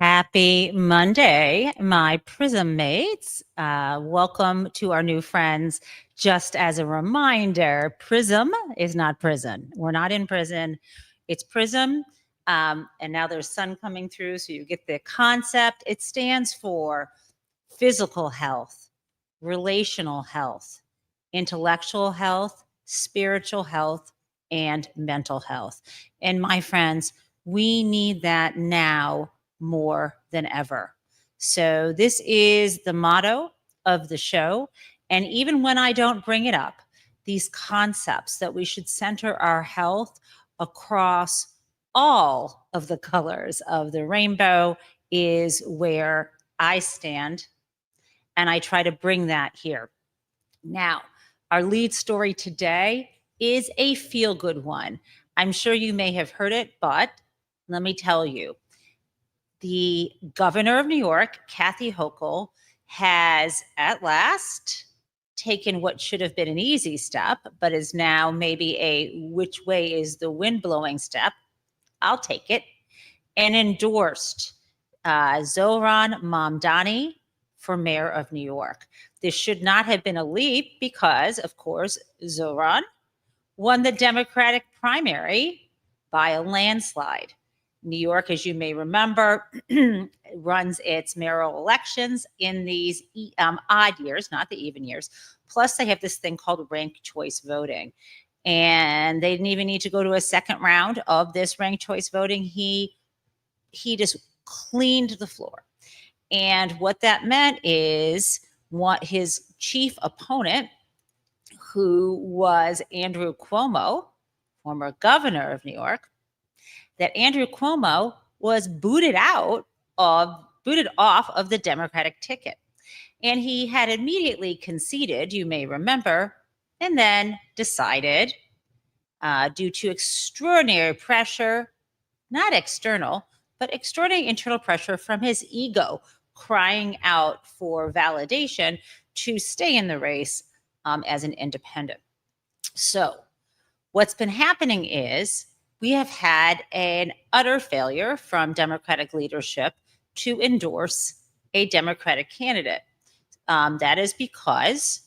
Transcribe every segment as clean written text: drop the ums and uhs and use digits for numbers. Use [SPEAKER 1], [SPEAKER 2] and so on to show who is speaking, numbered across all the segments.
[SPEAKER 1] Happy Monday, my prism mates. Welcome to our new friends. Just as a reminder, prism is not prison. We're not in prison. It's prism. And now there's sun coming through, so you get the concept. It stands for physical health, relational health, intellectual health, spiritual health, and mental health. And my friends, we need that now more than ever. So, this is the motto of the show. And even when I don't bring it up, these concepts that we should center our health across all of the colors of the rainbow is where I stand. And I try to bring that here. Now, our lead story today is a feel good one. I'm sure you may have heard it, but let me tell you the governor of New York, Kathy Hochul, has at last taken what should have been an easy step, but is now maybe a which way is the wind blowing step. I'll take it. And endorsed Zohran Mamdani for mayor of New York. This should not have been a leap because, of course, Zohran won the Democratic primary by a landslide. New York, as you may remember, runs its mayoral elections in these odd years, not the even years. Plus, they have this thing called ranked choice voting. And they didn't even need to go to a second round of this ranked choice voting. He just cleaned the floor. And what that meant is what his chief opponent, who was Andrew Cuomo, former governor of New York, that Andrew Cuomo was booted off of the Democratic ticket. And he had immediately conceded, you may remember, and then decided, due to extraordinary pressure, not external, but extraordinary internal pressure from his ego crying out for validation to stay in the race as an independent. So, what's been happening is we have had an utter failure from Democratic leadership to endorse a Democratic candidate. That is because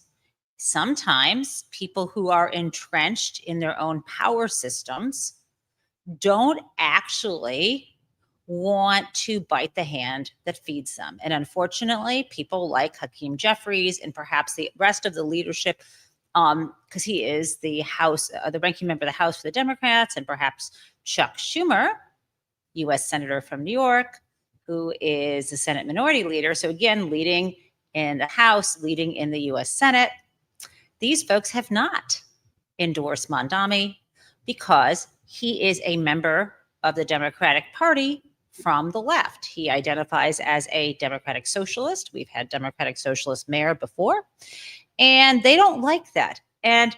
[SPEAKER 1] sometimes people who are entrenched in their own power systems don't actually want to bite the hand that feeds them. And unfortunately, people like Hakeem Jeffries and perhaps the rest of the leadership, because he is the ranking member of the House for the Democrats, and perhaps Chuck Schumer, U.S. Senator from New York, who is the Senate Minority Leader. So again, leading in the House, leading in the U.S. Senate. These folks have not endorsed Mamdani because he is a member of the Democratic Party from the left. He identifies as a Democratic Socialist. We've had Democratic Socialist mayor before, and they don't like that. And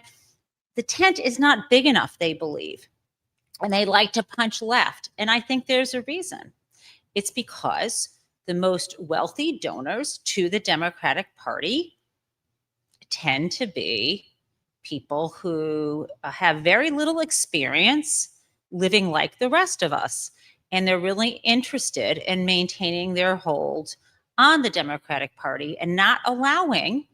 [SPEAKER 1] the tent is not big enough, they believe, and they like to punch left. And I think there's a reason. It's because the most wealthy donors to the Democratic Party tend to be people who have very little experience living like the rest of us. And they're really interested in maintaining their hold on the Democratic Party and not allowing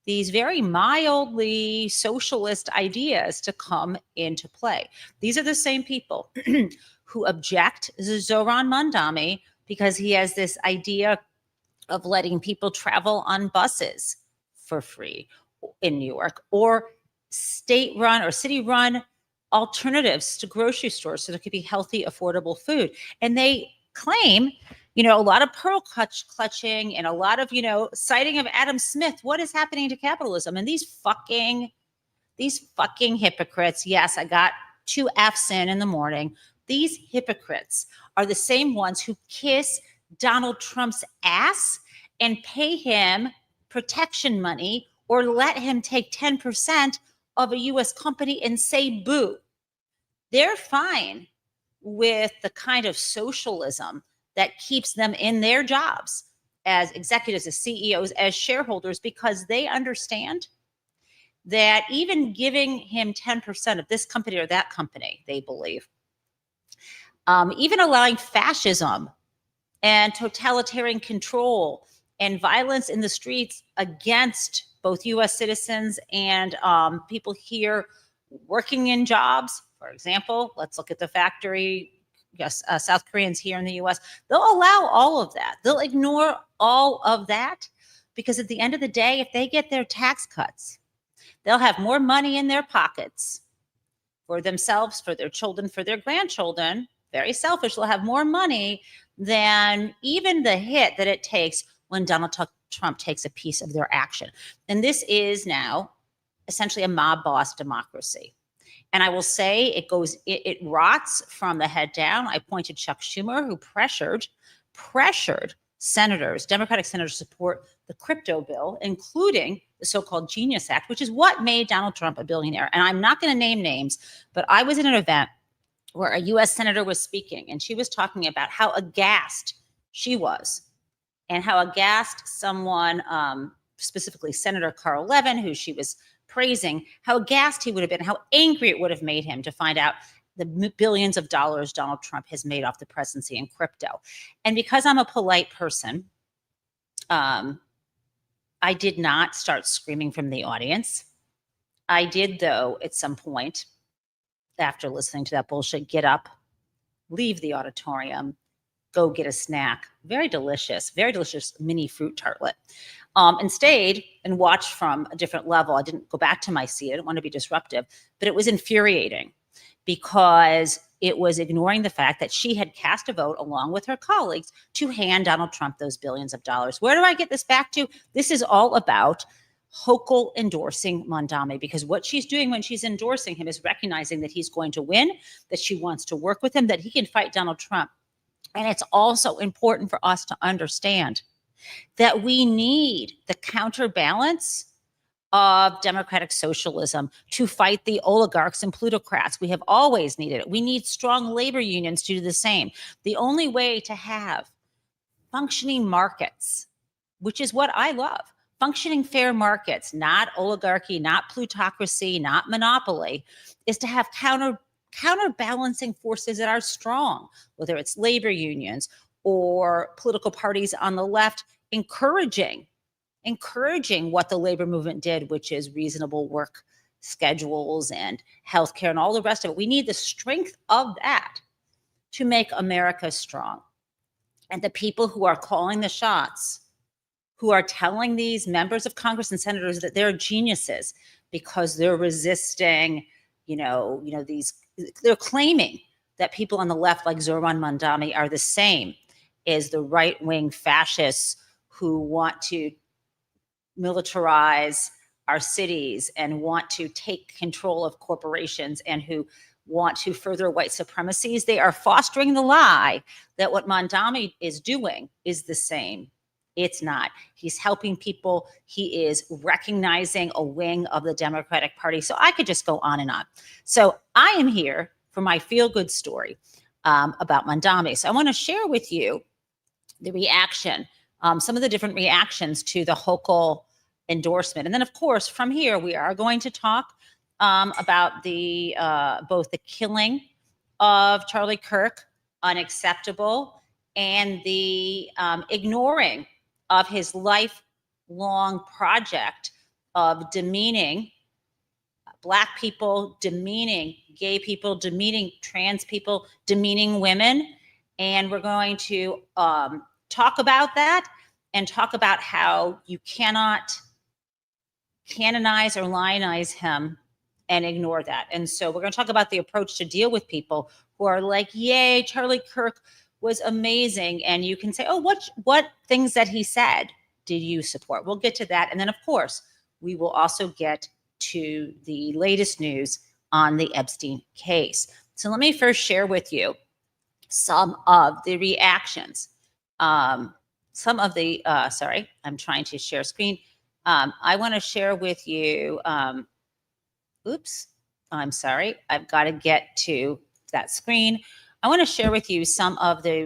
[SPEAKER 1] these very mildly socialist ideas to come into play. These are the same people who object to Zohran Mamdani because he has this idea of letting people travel on buses for free in New York, or state-run or city-run alternatives to grocery stores so there could be healthy, affordable food. And they claim, a lot of pearl clutching and a lot of, citing of Adam Smith. What is happening to capitalism? And these fucking hypocrites. Yes, I got 2 F's in the morning. These hypocrites are the same ones who kiss Donald Trump's ass and pay him protection money or let him take 10% of a U.S. company and say boo. They're fine with the kind of socialism that keeps them in their jobs as executives, as CEOs, as shareholders, because they understand that even giving him 10% of this company or that company, they believe, even allowing fascism and totalitarian control and violence in the streets against both US citizens and people here working in jobs. For example, let's look at the factory. Yes, South Koreans here in the US, they'll allow all of that. They'll ignore all of that because at the end of the day, if they get their tax cuts, they'll have more money in their pockets for themselves, for their children, for their grandchildren. Very selfish. They'll have more money than even the hit that it takes when Donald Trump takes a piece of their action. And this is now essentially a mob boss democracy. And I will say it rots from the head down. I pointed Chuck Schumer, who pressured senators, Democratic senators, to support the crypto bill, including the so-called Genius Act, which is what made Donald Trump a billionaire. And I'm not going to name names, but I was in an event where a U.S. senator was speaking, and she was talking about how aghast she was and how aghast someone, specifically Senator Carl Levin, who she was praising, how aghast he would have been, how angry it would have made him to find out the billions of dollars Donald Trump has made off the presidency in crypto. And because I'm a polite person, I did not start screaming from the audience. I did, though, at some point, after listening to that bullshit, get up, leave the auditorium, go get a snack. Very delicious mini fruit tartlet. And stayed and watched from a different level. I didn't go back to my seat. I didn't want to be disruptive, but it was infuriating because it was ignoring the fact that she had cast a vote along with her colleagues to hand Donald Trump those billions of dollars. Where do I get this back to? This is all about Hochul endorsing Mamdani, because what she's doing when she's endorsing him is recognizing that he's going to win, that she wants to work with him, that he can fight Donald Trump. And it's also important for us to understand that we need the counterbalance of democratic socialism to fight the oligarchs and plutocrats. We have always needed it. We need strong labor unions to do the same. The only way to have functioning markets, which is what I love, functioning fair markets, not oligarchy, not plutocracy, not monopoly, is to have counterbalancing forces that are strong, whether it's labor unions or political parties on the left encouraging what the labor movement did, which is reasonable work schedules and healthcare and all the rest of it. We need the strength of that to make America strong. And the people who are calling the shots, who are telling these members of Congress and senators that they're geniuses because they're resisting, they're claiming that people on the left like Zohran Mamdani are the same as the right-wing fascists who want to militarize our cities and want to take control of corporations and who want to further white supremacies. They are fostering the lie that what Mamdani is doing is the same. It's not. He's helping people. He is recognizing a wing of the Democratic Party. So I could just go on and on. So I am here for my feel-good story about Mamdani. So I want to share with you the reaction, some of the different reactions to the Hochul endorsement. And then, of course, from here, we are going to talk about the both the killing of Charlie Kirk, unacceptable, and the ignoring of his lifelong project of demeaning Black people, demeaning gay people, demeaning trans people, demeaning women. And we're going to talk about that and talk about how you cannot canonize or lionize him and ignore that. And so we're going to talk about the approach to deal with people who are like, yay, Charlie Kirk was amazing. And you can say, oh, what things that he said did you support? We'll get to that. And then, of course, we will also get to the latest news on the Epstein case. So let me first share with you some of the reactions. Sorry, I'm trying to share screen. I want to share with you, oops, I'm sorry. I've got to get to that screen. I want to share with you some of the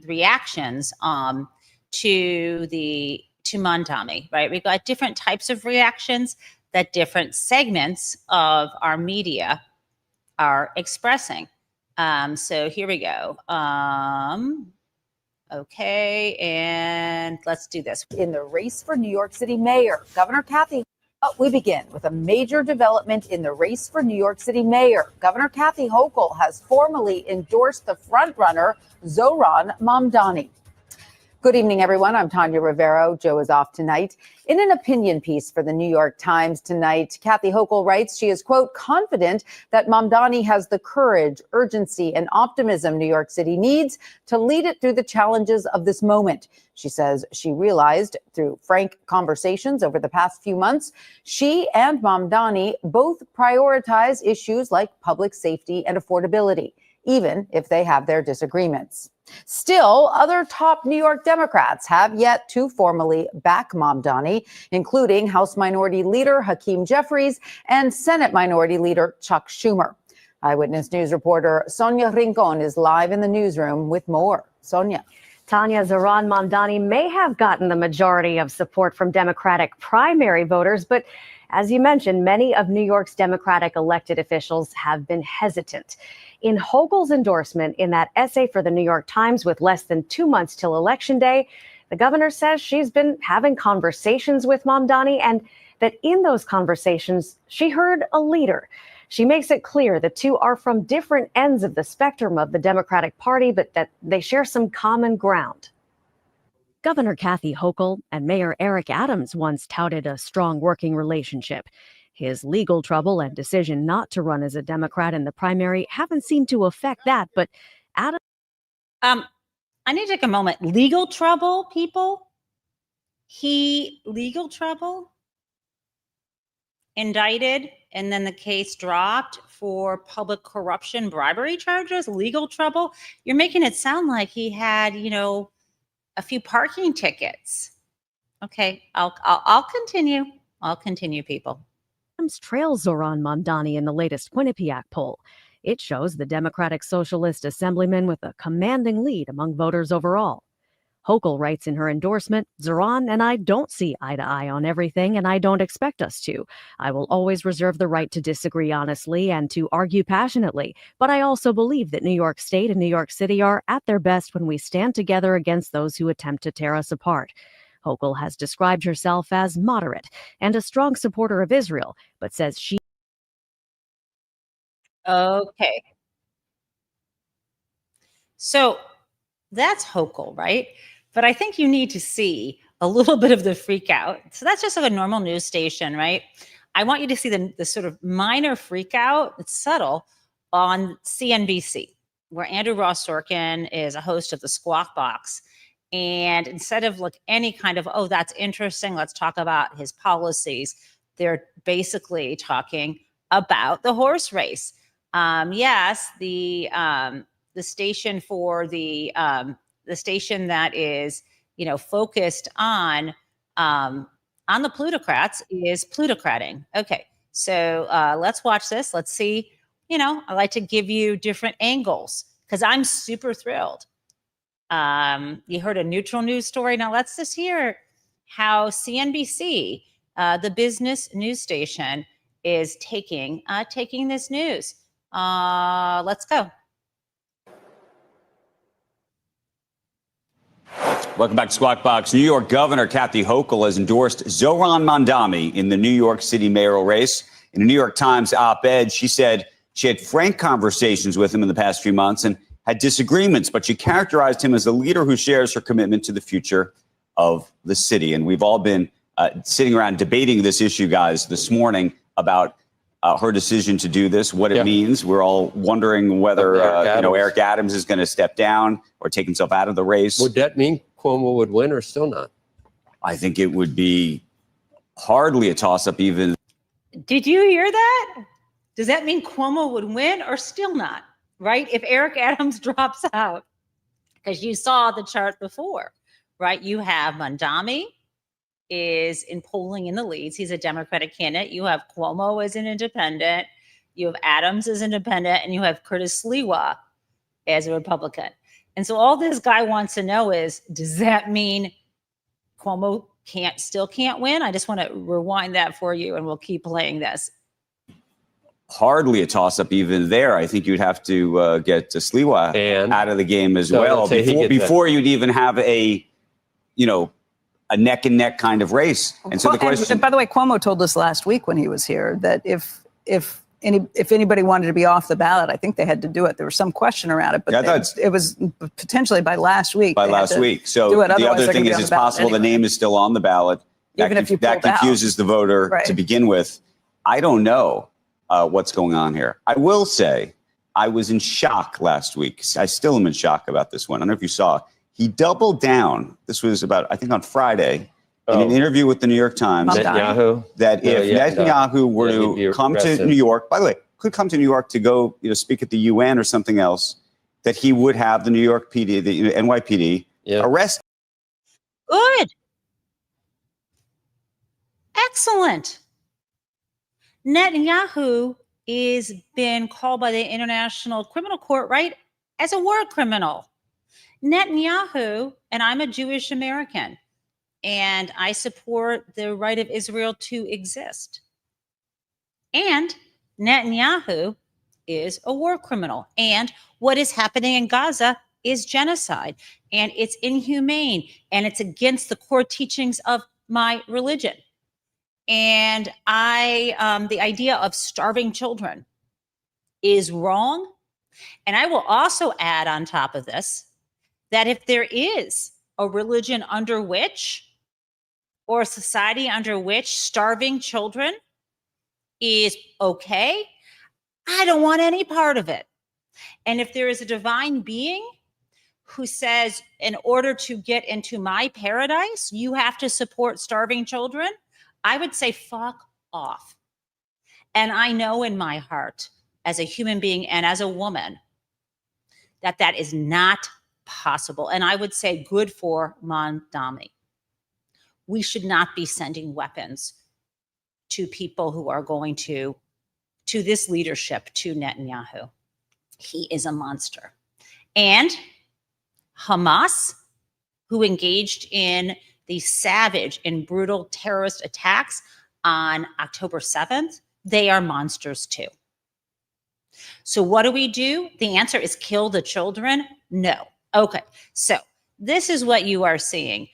[SPEAKER 1] reactions to Mamdani, right? We've got different types of reactions that different segments of our media are expressing. So here we go. Okay, and let's do this.
[SPEAKER 2] In the race for New York City mayor, Governor Kathy. We begin with a major development in the race for New York City mayor. Governor Kathy Hochul has formally endorsed the frontrunner, Zohran Mamdani. Good evening, everyone. I'm Tanya Rivero. Joe is off tonight. In an opinion piece for the New York Times tonight, Kathy Hochul writes she is, quote, confident that Mamdani has the courage, urgency, and optimism New York City needs to lead it through the challenges of this moment. She says she realized through frank conversations over the past few months, she and Mamdani both prioritize issues like public safety and affordability, even if they have their disagreements. Still, other top New York Democrats have yet to formally back Mamdani, including House Minority Leader Hakeem Jeffries and Senate Minority Leader Chuck Schumer. Eyewitness News reporter Sonia Rincon is live in the newsroom with more. Sonia.
[SPEAKER 3] Tanya, Zohran Mamdani may have gotten the majority of support from Democratic primary voters, but as you mentioned, many of New York's Democratic elected officials have been hesitant. In Hochul's endorsement in that essay for the New York Times with less than 2 months till Election Day, the governor says she's been having conversations with Mamdani and that in those conversations, she heard a leader. She makes it clear the two are from different ends of the spectrum of the Democratic Party, but that they share some common ground. Governor Kathy Hochul and Mayor Eric Adams once touted a strong working relationship. His legal trouble and decision not to run as a Democrat in the primary haven't seemed to affect that, but Adams...
[SPEAKER 1] I need to take a moment. Legal trouble, people? Legal trouble? Indicted, and then the case dropped for public corruption, bribery charges, legal trouble. You're making it sound like he had, a few parking tickets. Okay, I'll continue. I'll continue, people.
[SPEAKER 3] Adams trails Zohran Mamdani in the latest Quinnipiac poll. It shows the Democratic Socialist Assemblyman with a commanding lead among voters overall. Hochul writes in her endorsement, Zohran and I don't see eye to eye on everything, and I don't expect us to. I will always reserve the right to disagree honestly and to argue passionately, but I also believe that New York State and New York City are at their best when we stand together against those who attempt to tear us apart. Hochul has described herself as moderate and a strong supporter of Israel, but says she...
[SPEAKER 1] Okay. So that's Hochul, right? But I think you need to see a little bit of the freak out. So that's just like a normal news station, right? I want you to see the sort of minor freak out, it's subtle, on CNBC, where Andrew Ross Sorkin is a host of the Squawk Box. And instead of like any kind of, oh, that's interesting, let's talk about his policies, they're basically talking about the horse race. Yes, the station for the station that is, focused on the plutocrats is plutocrating. Okay, so let's watch this. Let's see. I like to give you different angles because I'm super thrilled. You heard a neutral news story. Now let's just hear how CNBC, the business news station, is taking this news. Let's go.
[SPEAKER 4] Welcome back to Squawk Box. New York Governor Kathy Hochul has endorsed Zohran Mamdani in the New York City mayoral race. In a New York Times op-ed, she said she had frank conversations with him in the past few months and had disagreements, but she characterized him as a leader who shares her commitment to the future of the city. And we've all been sitting around debating this issue, guys, this morning about her decision to do this, what it means. We're all wondering whether Eric Adams is going to step down or take himself out of the race.
[SPEAKER 5] Would that mean Cuomo would win or still not?
[SPEAKER 4] I think it would be hardly a toss-up even.
[SPEAKER 1] Did you hear that? Does that mean Cuomo would win or still not? Right? If Eric Adams drops out, because you saw the chart before, right? You have Mamdani is in polling in the leads. He's a Democratic candidate. You have Cuomo as an independent. You have Adams as independent, and you have Curtis Sliwa as a Republican. And so all this guy wants to know is, does that mean Cuomo still can't win? I just want to rewind that for you, and we'll keep playing this.
[SPEAKER 4] hardly a toss-up even there. I think you'd have to get Sliwa
[SPEAKER 5] And?
[SPEAKER 4] out of the game as
[SPEAKER 5] So
[SPEAKER 4] well
[SPEAKER 5] let's say he gets
[SPEAKER 4] before you'd even have a neck and neck kind of race. And so the question.
[SPEAKER 6] And by the way, Cuomo told us last week when he was here that if anybody wanted to be off the ballot, I think they had to do it. There was some question around it, but it was potentially by last week.
[SPEAKER 4] So the other thing is, it's possible the name is still on the ballot.
[SPEAKER 6] Even if you
[SPEAKER 4] that confuses the voter to begin with. I don't know what's going on here. I will say I was in shock last week. I still am in shock about this one. I don't know if you saw. He doubled down. This was I think on Friday, in an interview with the New York Times.
[SPEAKER 5] Netanyahu?
[SPEAKER 4] That if Netanyahu were to come to New York, by the way, could come to New York to go speak at the UN or something else, that he would have the New York PD, the NYPD, arrest.
[SPEAKER 1] Good. Excellent. Netanyahu is been called by the International Criminal Court, right, as a war criminal. Netanyahu, and I'm a Jewish American, and I support the right of Israel to exist. And Netanyahu is a war criminal. And what is happening in Gaza is genocide, and it's inhumane, and it's against the core teachings of my religion. And the idea of starving children is wrong. And I will also add on top of this that if there is a religion under which, or a society under which starving children is okay, I don't want any part of it. And if there is a divine being who says, in order to get into my paradise, you have to support starving children, I would say, fuck off. And I know in my heart, as a human being and as a woman, that is not possible. And I would say, good for Mamdani. We should not be sending weapons to people who are going to this leadership, to Netanyahu. He is a monster. And Hamas, who engaged in the savage and brutal terrorist attacks on October 7th, they are monsters too. So what do we do? The answer is kill the children? No. Okay, so this is what you are seeing.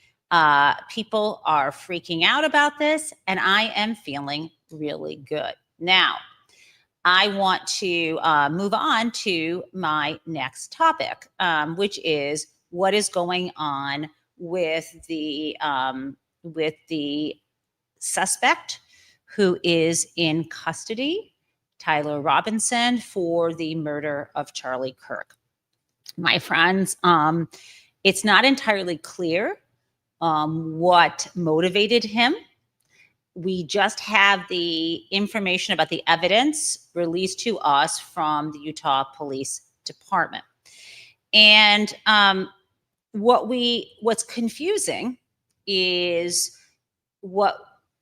[SPEAKER 1] People are freaking out about this, and I am feeling really good. Now, I want to move on to my next topic, which is what is going on with the suspect who is in custody, Tyler Robinson, for the murder of Charlie Kirk. My friends, it's not entirely clear what motivated him. We just have the information about the evidence released to us from the Utah Police Department. And what's confusing is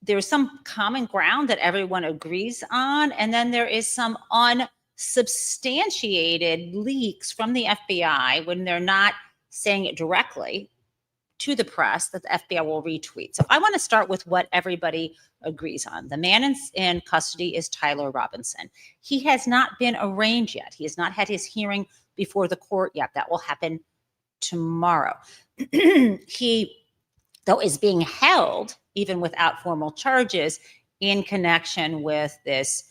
[SPEAKER 1] there's some common ground that everyone agrees on, and then there is some unsubstantiated leaks from the FBI when they're not saying it directly to the press that the FBI will retweet. So I want to start with what everybody agrees on. The man in custody is Tyler Robinson. He has not been arraigned yet. He has not had his hearing before the court yet. That will happen tomorrow. He, though, is being held, even without formal charges, in connection with this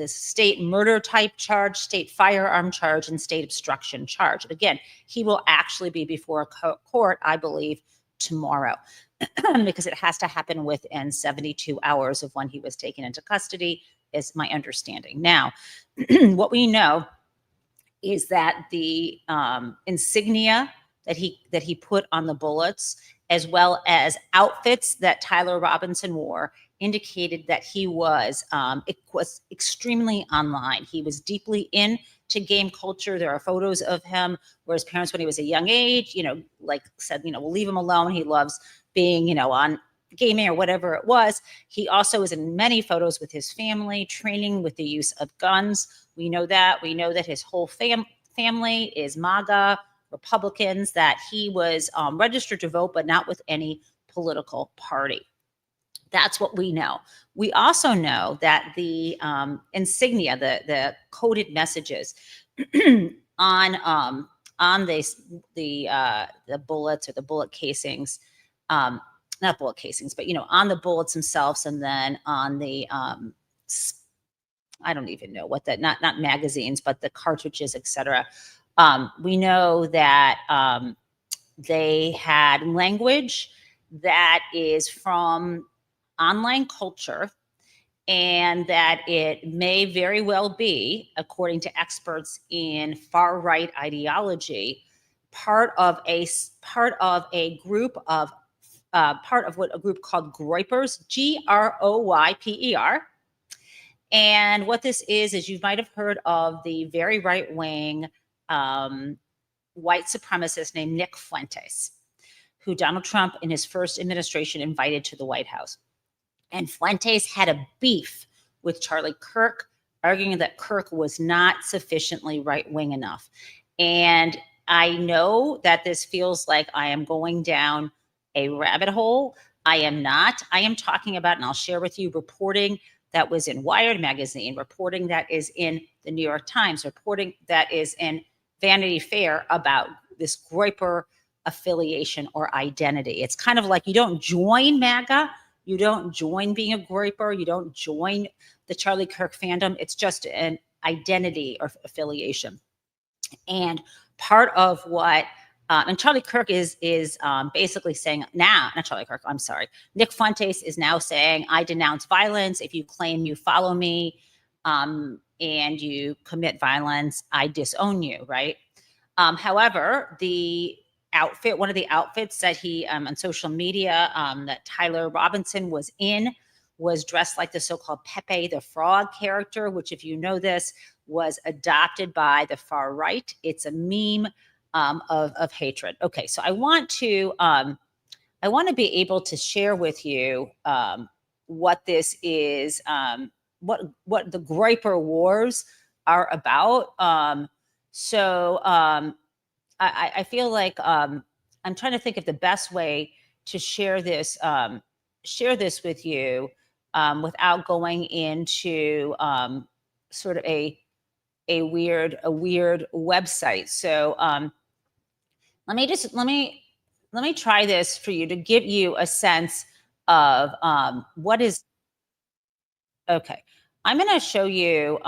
[SPEAKER 1] state murder type charge, state firearm charge, and state obstruction charge. Again, he will actually be before a court, I believe, tomorrow, because it has to happen within 72 hours of when he was taken into custody, is my understanding. Now, what we know is that the insignia that he put on the bullets, as well as outfits that Tyler Robinson wore, indicated that he was extremely online. He was deeply into game culture. There are photos of him where his parents, when he was a young age, said, we'll leave him alone. He loves being, on gaming or whatever it was. He also is in many photos with his family, training with the use of guns. We know that. We know that his whole family is MAGA Republicans, that he was registered to vote, but not with any political party. That's what we know. We also know that the insignia, the coded messages on the bullets or the bullet casings, not bullet casings, but on the bullets themselves, and then on the I don't even know what that, not magazines, but the cartridges, etc. We know that they had language that is from online culture, and that it may very well be, according to experts in far right ideology, part of a group of what a group called groypers, Groyper. And what this is you might have heard of the very right wing white supremacist named Nick Fuentes, who Donald Trump in his first administration invited to the White House. And Fuentes had a beef with Charlie Kirk, arguing that Kirk was not sufficiently right-wing enough. And I know that this feels like I am going down a rabbit hole. I am not. I am talking about, and I'll share with you, reporting that was in Wired magazine, reporting that is in the New York Times, reporting that is in Vanity Fair about this groyper affiliation or identity. It's kind of like you don't join MAGA, you don't join being a groyper, you don't join the Charlie Kirk fandom. It's just an identity or affiliation. And part of what, and Charlie Kirk is basically saying now, not Charlie Kirk, I'm sorry, Nick Fuentes is now saying, I denounce violence. If you claim you follow me and you commit violence, I disown you, right? However, the outfit, one of the outfits that he on social media that Tyler Robinson was in, was dressed like the so-called Pepe the Frog character, which, if you know this, was adopted by the far right. It's a meme of hatred. Okay, so I want to be able to share with you what this is, what the groyper wars are about. I feel like I'm trying to think of the best way to share this with you without going into sort of a weird website. So let me try this for you to give you a sense of what is. Okay, I'm going to show you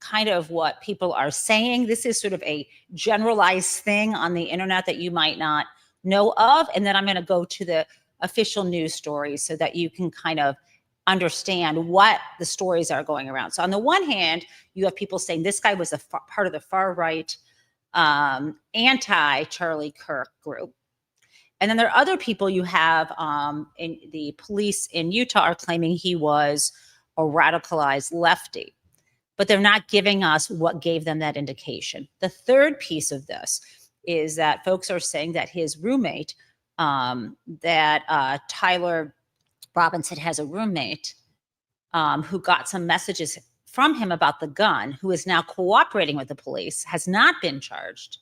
[SPEAKER 1] kind of what people are saying. This is sort of a generalized thing on the internet that you might not know of. And then I'm going to go to the official news stories so that you can kind of understand what the stories are going around. So on the one hand, you have people saying this guy was part of the far right anti-Charlie Kirk group. And then there are other people you have in the police in Utah are claiming he was a radicalized lefty, but they're not giving us what gave them that indication. The third piece of this is that folks are saying that his roommate, Tyler Robinson has a roommate who got some messages from him about the gun, who is now cooperating with the police, has not been charged.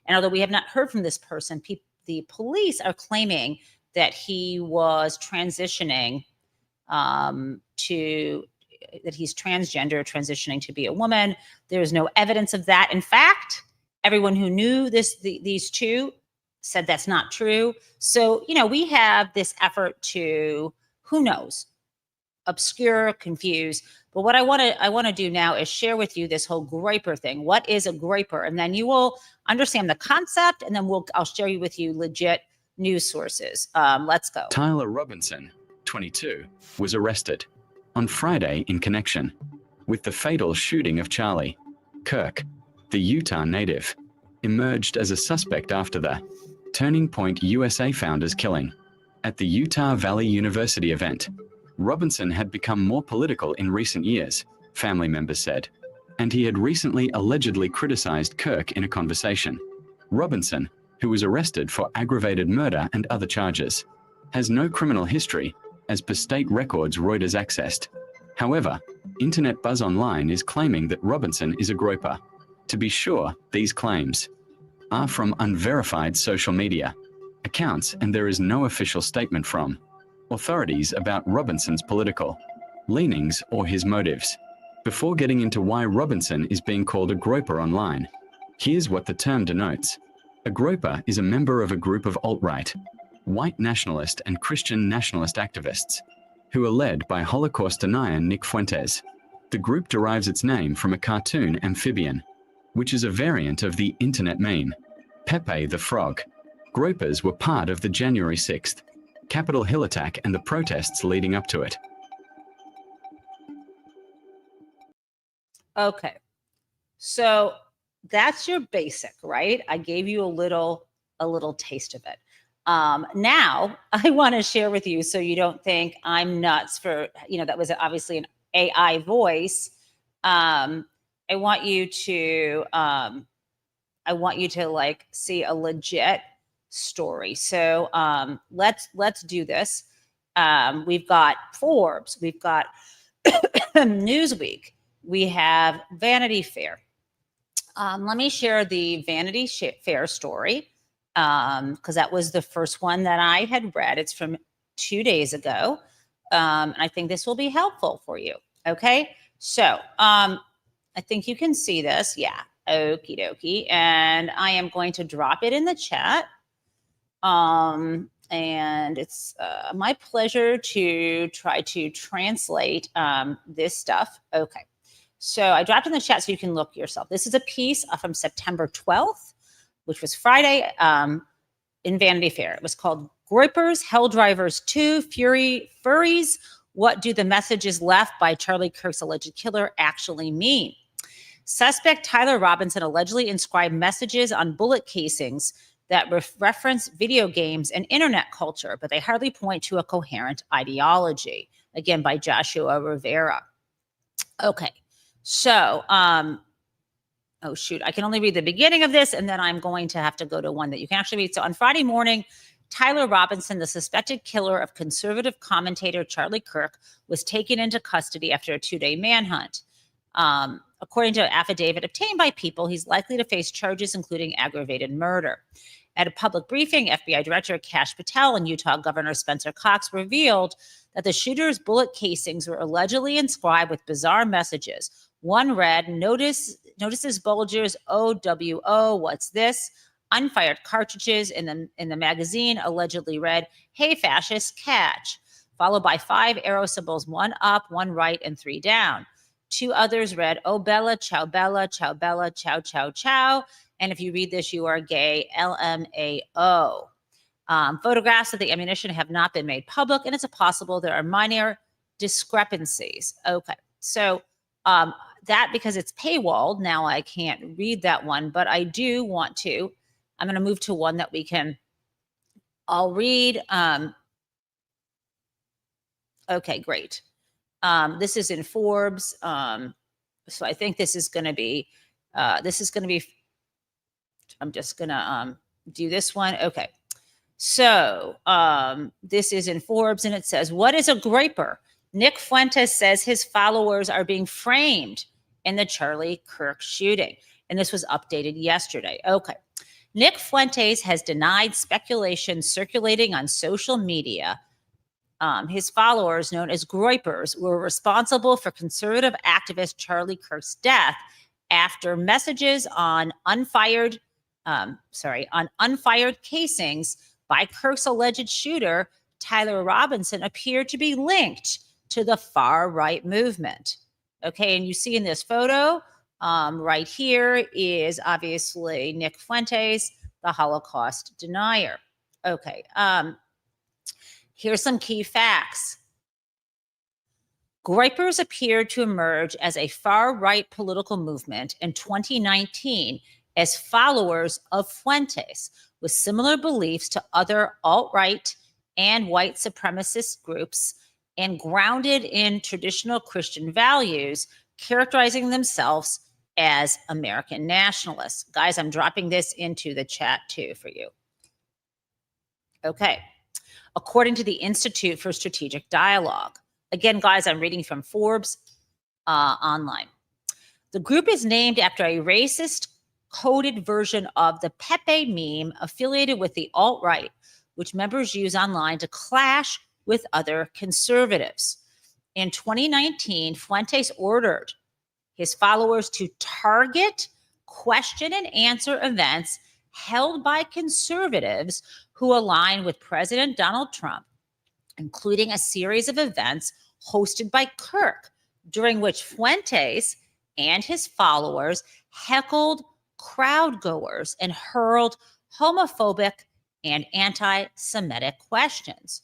[SPEAKER 1] And although we have not heard from this person, the police are claiming that he was transitioning that he's transgender, transitioning to be a woman. There's no evidence of that. In fact, everyone who knew these two said that's not true. So, we have this effort to, who knows, obscure, confuse. But what I want to do now is share with you this whole groyper thing. What is a groyper? And then you will understand the concept, and then I'll share with you legit news sources. Let's go.
[SPEAKER 7] Tyler Robinson, 22, was arrested on Friday in connection with the fatal shooting of Charlie Kirk. The Utah native emerged as a suspect after the Turning Point USA founder's killing at the Utah Valley University event. Robinson had become more political in recent years, family members said, and he had recently allegedly criticized Kirk in a conversation. Robinson, who was arrested for aggravated murder and other charges, has no criminal history, as per state records Reuters accessed. However, Internet Buzz Online is claiming that Robinson is a groyper. To be sure, these claims are from unverified social media accounts, and there is no official statement from authorities about Robinson's political leanings or his motives. Before getting into why Robinson is being called a groyper online, here's what the term denotes. A groyper is a member of a group of alt-right, white nationalist and Christian nationalist activists who are led by Holocaust denier Nick Fuentes. The group derives its name from a cartoon amphibian, which is a variant of the internet meme, Pepe the Frog. Groypers were part of the January 6th Capitol Hill attack and the protests leading up to it.
[SPEAKER 1] Okay, so that's your basic, right? I gave you a little taste of it. Now I want to share with you, so you don't think I'm nuts for, that was obviously an AI voice. I want you to like see a legit story. So let's do this. We've got Forbes, we've got Newsweek, we have Vanity Fair. Let me share the Vanity Fair story because that was the first one that I had read. It's from 2 days ago. And I think this will be helpful for you. Okay. So I think you can see this. Yeah. Okie dokie. And I am going to drop it in the chat. And it's my pleasure to try to translate this stuff. Okay. So I dropped in the chat so you can look yourself. This is a piece from September 12th, which was Friday in Vanity Fair. It was called Groypers, Hell Drivers 2, Furries, What Do the Messages Left by Charlie Kirk's Alleged Killer Actually Mean? Suspect Tyler Robinson allegedly inscribed messages on bullet casings that reference video games and internet culture, but they hardly point to a coherent ideology. Again, by Joshua Rivera. Okay. So, oh shoot, I can only read the beginning of this, and then I'm going to have to go to one that you can actually read. So on Friday morning, Tyler Robinson, the suspected killer of conservative commentator Charlie Kirk, was taken into custody after a 2-day manhunt. According to an affidavit obtained by People, he's likely to face charges including aggravated murder. At a public briefing, FBI Director Kash Patel and Utah Governor Spencer Cox revealed that the shooter's bullet casings were allegedly inscribed with bizarre messages. One read, notices Bulger's OWO, what's this? Unfired cartridges in the magazine allegedly read, hey fascists, catch, followed by 5 arrow symbols, 1 up, 1 right, and 3 down. 2 others read, oh Bella, chow, chow, chow, chow. And if you read this, you are gay, LMAO. Photographs of the ammunition have not been made public, and it's possible there are minor discrepancies. Okay, so that, because it's paywalled, now I can't read that one, but I do want to. I'm going to move to one that I'll read. Okay, great. This is in Forbes. So I think this is going to be, I'm just going to do this one. Okay. So this is in Forbes, and it says, what is a groyper? Nick Fuentes says his followers are being framed in the Charlie Kirk shooting. And this was updated yesterday. Okay. Nick Fuentes has denied speculation circulating on social media. His followers, known as groypers, were responsible for conservative activist Charlie Kirk's death after messages on unfired casings by Kirk's alleged shooter, Tyler Robinson, appeared to be linked to the far-right movement. Okay, and you see in this photo, right here is obviously Nick Fuentes, the Holocaust denier. Okay, here's some key facts. Groypers appeared to emerge as a far-right political movement in 2019 as followers of Fuentes, with similar beliefs to other alt-right and white supremacist groups, and grounded in traditional Christian values, characterizing themselves as American nationalists. Guys, I'm dropping this into the chat too for you. Okay. According to the Institute for Strategic Dialogue. Again, guys, I'm reading from Forbes online. The group is named after a racist coded version of the Pepe meme affiliated with the alt-right, which members use online to clash with other conservatives. In 2019, Fuentes ordered his followers to target question and answer events held by conservatives who align with President Donald Trump, including a series of events hosted by Kirk, during which Fuentes and his followers heckled crowdgoers and hurled homophobic and anti-Semitic questions.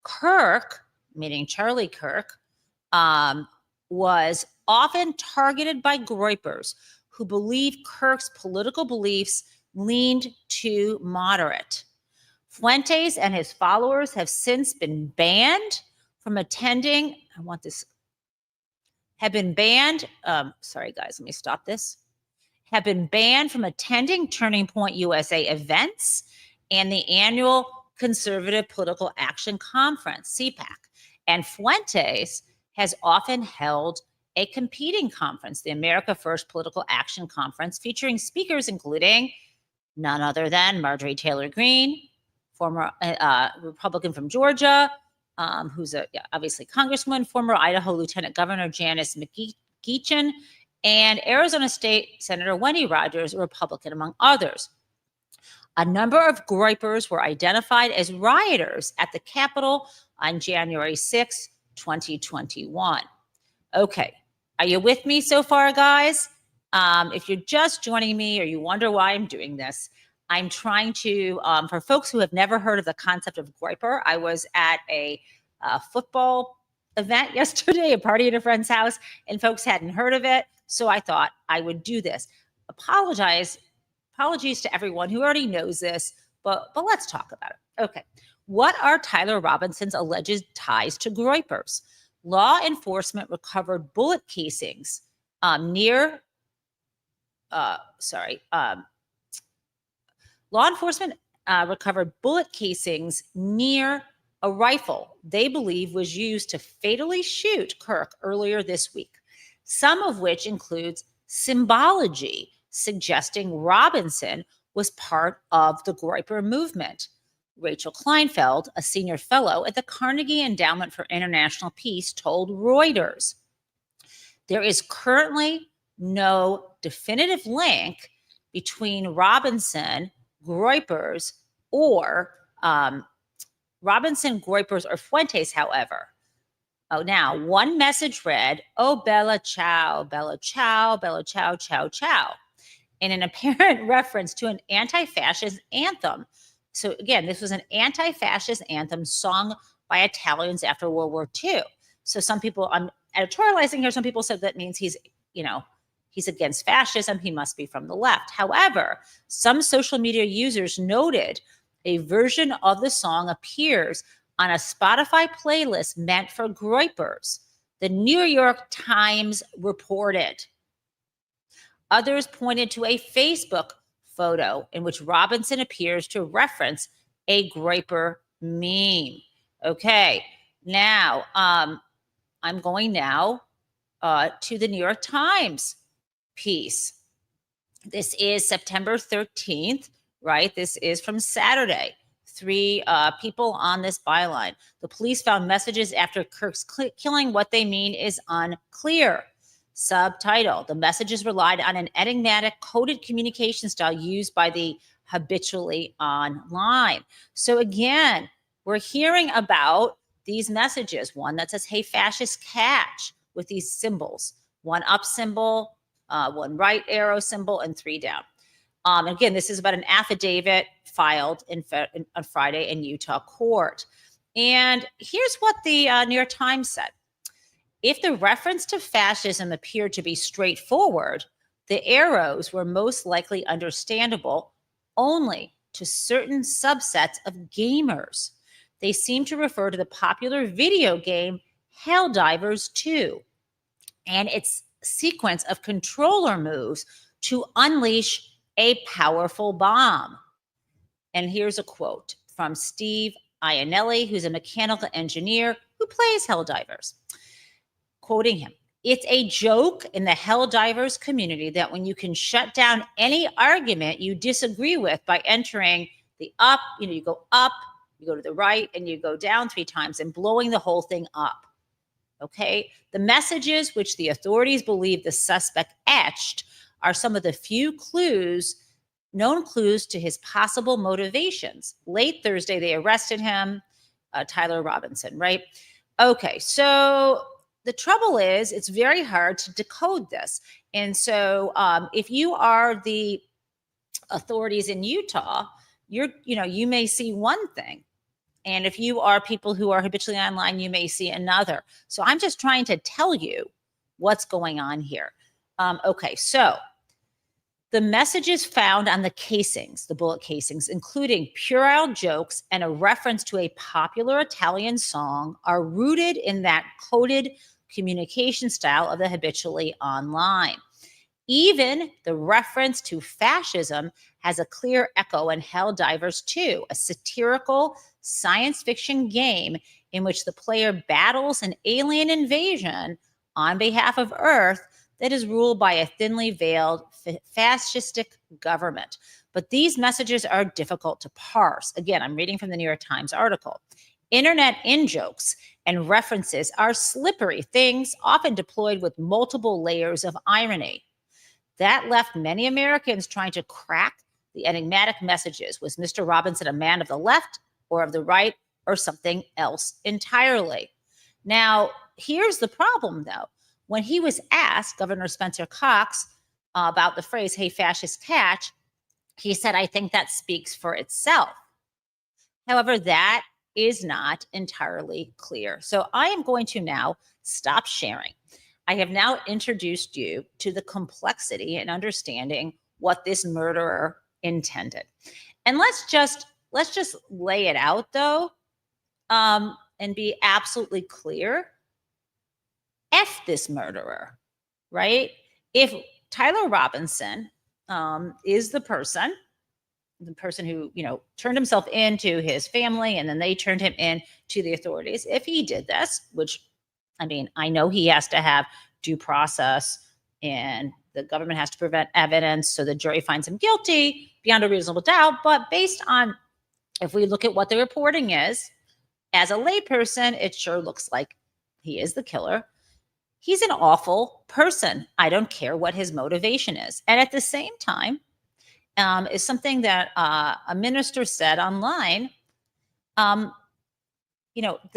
[SPEAKER 1] Kirk, meaning Charlie Kirk, was often targeted by groypers who believe Kirk's political beliefs leaned too moderate. Fuentes and his followers have since been banned from attending. Have been banned from attending Turning Point USA events and the annual Conservative Political Action Conference, CPAC. And Fuentes has often held a competing conference, the America First Political Action Conference, featuring speakers including none other than Marjorie Taylor Greene, former Republican from Georgia, who's obviously Congresswoman, former Idaho Lieutenant Governor Janice McGeachin, and Arizona State Senator Wendy Rogers, a Republican, among others. A number of groypers were identified as rioters at the Capitol on January 6, 2021. Okay, are you with me so far, guys? If you're just joining me or you wonder why I'm doing this, I'm trying to, for folks who have never heard of the concept of groyper, I was at a football event yesterday, a party at a friend's house, and folks hadn't heard of it. So I thought I would do this. Apologies to everyone who already knows this, but let's talk about it. Okay. What are Tyler Robinson's alleged ties to groypers? Law enforcement recovered bullet casings near a rifle they believe was used to fatally shoot Kirk earlier this week, some of which includes symbology suggesting Robinson was part of the groyper movement. Rachel Kleinfeld, a senior fellow at the Carnegie Endowment for International Peace, told Reuters, there is currently no definitive link between Robinson, groypers, or Fuentes, however. Oh, now, one message read, "Oh, Bella Ciao, Bella Ciao, Bella Ciao, Ciao, Ciao," in an apparent reference to an anti-fascist anthem. So again, this was an anti-fascist anthem sung by Italians after World War II. So some people, I'm editorializing here, some people said that means he's against fascism, he must be from the left. However, some social media users noted a version of the song appears on a Spotify playlist meant for groypers, the New York Times reported. Others pointed to a Facebook photo in which Robinson appears to reference a groyper meme. Okay, now I'm going now to the New York Times piece. This is September 13th, right? This is from Saturday. 3 people on this byline. The police found messages after Kirk's killing. What they mean is unclear. Subtitle: the messages relied on an enigmatic coded communication style used by the habitually online. So again, we're hearing about these messages. One that says, "Hey, fascist, catch," with these symbols, 1 up symbol, 1 right arrow symbol, and 3 down. Again, this is about an affidavit filed on Friday in Utah court. And here's what the New York Times said. If the reference to fascism appeared to be straightforward, the arrows were most likely understandable only to certain subsets of gamers. They seem to refer to the popular video game Helldivers 2 and its sequence of controller moves to unleash a powerful bomb. And here's a quote from Steve Iannelli, who's a mechanical engineer who plays Helldivers. Quoting him, "It's a joke in the Helldivers community that when you can shut down any argument you disagree with by entering the up, you go up, you go to the right, and you go down 3 times, and blowing the whole thing up. Okay. The messages which the authorities believe the suspect etched are some of the few known clues to his possible motivations. Late Thursday, they arrested him, Tyler Robinson, right? Okay. So the trouble is, it's very hard to decode this. And so if you are the authorities in Utah, you may see one thing. And if you are people who are habitually online, you may see another. So I'm just trying to tell you what's going on here. Okay, so the messages found on the casings, the bullet casings, including puerile jokes and a reference to a popular Italian song, are rooted in that coded communication style of the habitually online. Even the reference to fascism has a clear echo in Helldivers 2, a satirical science fiction game in which the player battles an alien invasion on behalf of Earth that is ruled by a thinly veiled fascistic government. But these messages are difficult to parse. Again, I'm reading from the New York Times article. Internet in-jokes and references are slippery things, often deployed with multiple layers of irony. That left many Americans trying to crack the enigmatic messages. Was Mr. Robinson a man of the left or of the right, or something else entirely? Now, here's the problem, though. When he was asked, Governor Spencer Cox, about the phrase, "Hey, fascist catch," he said, "I think that speaks for itself." However, that is not entirely clear. So I am going to now stop sharing. I have now introduced you to the complexity and understanding what this murderer intended. And let's just lay it out, though, and be absolutely clear. F this murderer, right? If Tyler Robinson is the person who, turned himself into his family, and then they turned him in to the authorities. If he did this, which, I know he has to have due process, and the government has to prevent evidence, so the jury finds him guilty beyond a reasonable doubt. But based on, if we look at what the reporting is, as a layperson, it sure looks like he is the killer. He's an awful person. I don't care what his motivation is. And at the same time, is something that a minister said online. The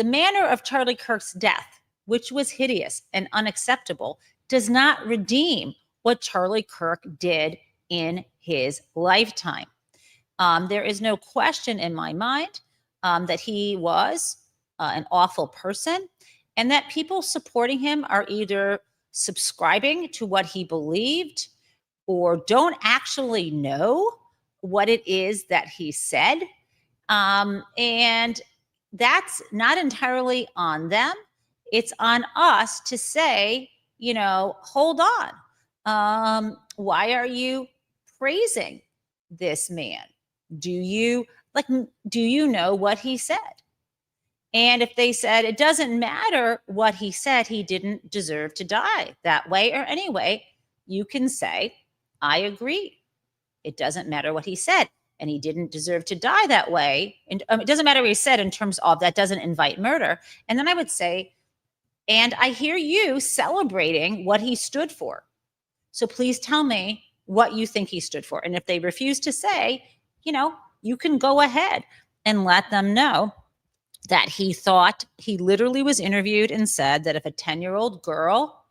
[SPEAKER 1] manner of Charlie Kirk's death, which was hideous and unacceptable, does not redeem what Charlie Kirk did in his lifetime. There is no question in my mind that he was an awful person, and that people supporting him are either subscribing to what he believed or don't actually know what it is that he said. And that's not entirely on them. It's on us to say, hold on. Why are you praising this man? Do you know what he said? And if they said it doesn't matter what he said, he didn't deserve to die that way or anyway, you can say, I agree. It doesn't matter what he said, and he didn't deserve to die that way. And it doesn't matter what he said in terms of that doesn't invite murder. And then I would say, and I hear you celebrating what he stood for. So please tell me what you think he stood for. And if they refuse to say, you can go ahead and let them know that he literally was interviewed and said that if a 10-year-old girl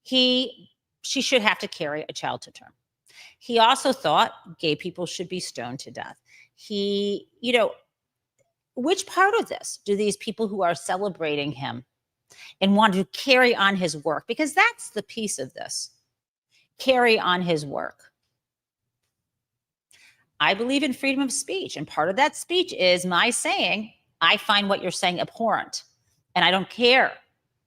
[SPEAKER 1] she should have to carry a child to term. He also thought gay people should be stoned to death. Which part of this do these people who are celebrating him and want to carry on his work? Because that's the piece of this. Carry on his work. I believe in freedom of speech, and part of that speech is my saying, I find what you're saying abhorrent, and I don't care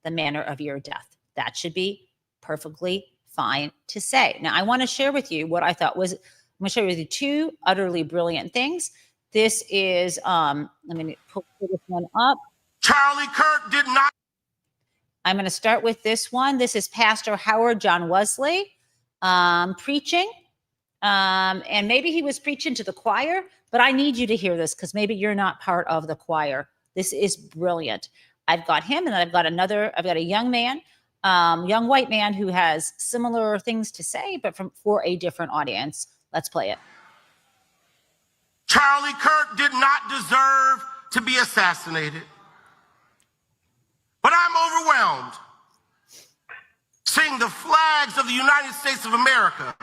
[SPEAKER 1] the manner of your death. That should be perfectly fine to say. Now, I want to share with you what I thought was, I'm going to share with you two utterly brilliant things. This is, let me pull this one up.
[SPEAKER 8] Charlie Kirk did not.
[SPEAKER 1] I'm going to start with this one. This is Pastor Howard John Wesley preaching And maybe he was preaching to the choir, but I need you to hear this because maybe you're not part of the choir. This is brilliant. I've got him, and then I've got a young man, young white man who has similar things to say, but for a different audience. Let's play it.
[SPEAKER 8] Charlie Kirk did not deserve to be assassinated. But I'm overwhelmed seeing the flags of the United States of America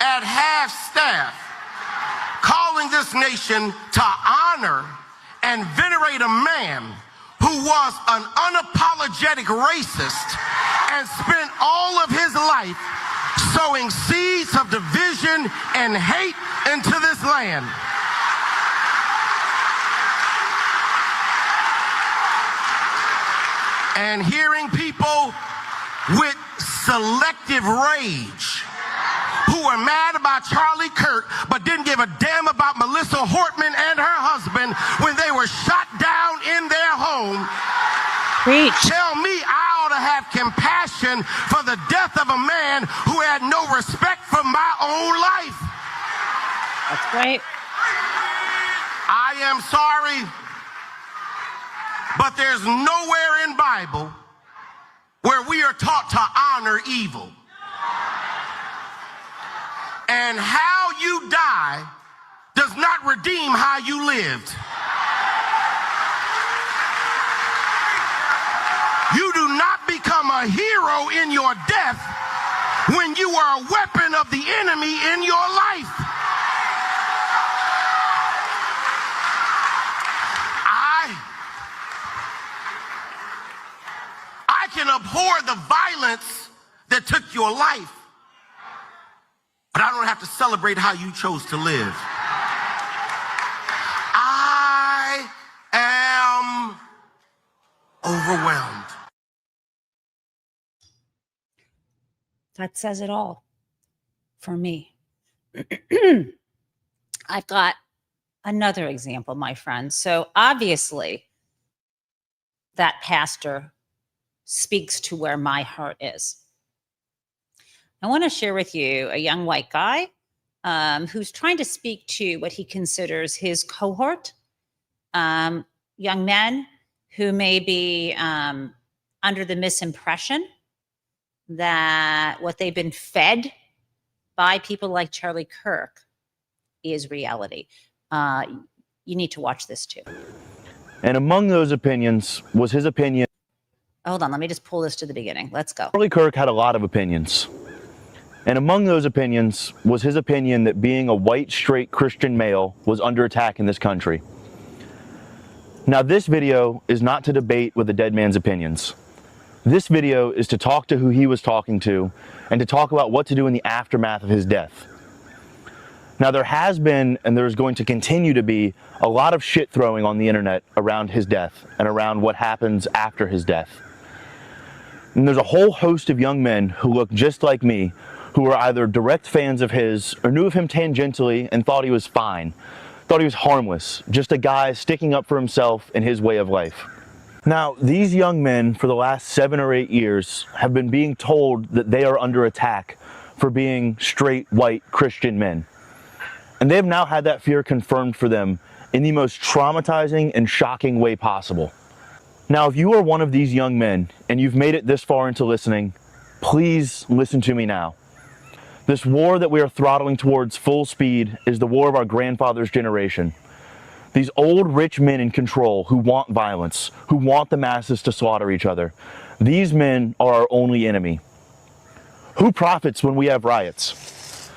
[SPEAKER 8] at half-staff calling this nation to honor and venerate a man who was an unapologetic racist and spent all of his life sowing seeds of division and hate into this land. And hearing people with selective rage who were mad about Charlie Kirk but didn't give a damn about Melissa Hortman and her husband when they were shot down in their home.
[SPEAKER 1] Preach.
[SPEAKER 8] Tell me I ought to have compassion for the death of a man who had no respect for my own life.
[SPEAKER 1] That's right.
[SPEAKER 8] I am sorry, but there's nowhere in Bible where we are taught to honor evil. And how you die does not redeem how you lived. You do not become a hero in your death when you are a weapon of the enemy in your life. I can abhor the violence that took your life, but I don't have to celebrate how you chose to live. I am overwhelmed.
[SPEAKER 1] That says it all for me. I've got another example, my friends. So obviously, that pastor speaks to where my heart is. I want to share with you a young white guy who's trying to speak to what he considers his cohort, young men who may be under the misimpression that what they've been fed by people like Charlie Kirk is reality. You need to watch this too.
[SPEAKER 9] And among those opinions was his opinion.
[SPEAKER 1] Hold on, let me just pull this to the beginning. Let's go.
[SPEAKER 9] Charlie Kirk had a lot of opinions. And among those opinions was his opinion that being a white, straight Christian male was under attack in this country. Now, this video is not to debate with the dead man's opinions. This video is to talk to who he was talking to and to talk about what to do in the aftermath of his death. Now, there has been, and there's going to continue to be, a lot of shit throwing on the internet around his death and around what happens after his death. And there's a whole host of young men who look just like me, who are either direct fans of his or knew of him tangentially and thought he was fine, thought he was harmless, just a guy sticking up for himself and his way of life. Now, these young men for the last 7 or 8 years have been being told that they are under attack for being straight, white, Christian men. And they've now had that fear confirmed for them in the most traumatizing and shocking way possible. Now, if you are one of these young men and you've made it this far into listening, please listen to me now. This war that we are throttling towards full speed is the war of our grandfather's generation. These old rich men in control who want violence, who want the masses to slaughter each other. These men are our only enemy. Who profits when we have riots?